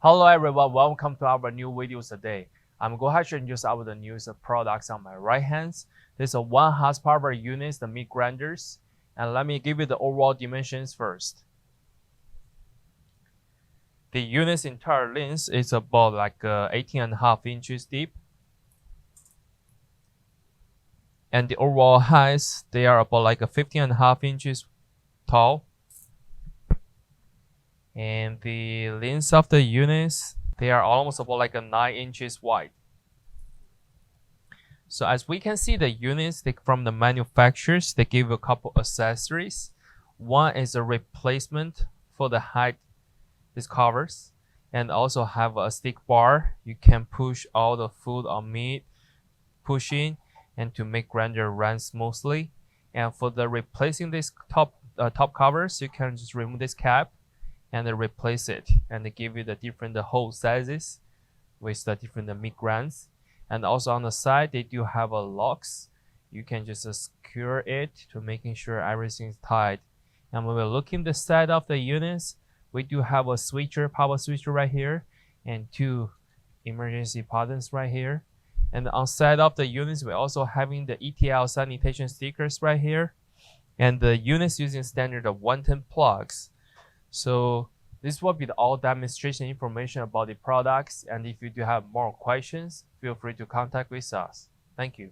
Hello everyone, welcome to our new videos today. I'm going to introduce our newest products on my right hand. This is a 1 horsepower unit, the meat grinders. And let me give you the overall dimensions first. The unit's entire length is about like 18.5 inches deep. And the overall height, they are about like 15.5 inches tall. And the length of the units, they are almost about like 9 inches wide. So as we can see, the units from the manufacturers, they give a couple accessories. One is a replacement for the height this covers, and also have a stick bar. You can push all the food or meat, push in, and to make grinder run smoothly. And for the replacing this top covers, you can just remove this cap and replace it, and they give you the different hole sizes with the different meat grinds. And also on the side, they do have a locks. You can just secure it to making sure everything's tight. And when we look in the side of the units, we do have a switcher, power switcher right here, and 2 emergency buttons right here. And on side of the units, we're also having the ETL sanitation stickers right here. And the units using standard of 110 plugs. So this will be the all demonstration information about the products. And if you do have more questions, feel free to contact with us. Thank you.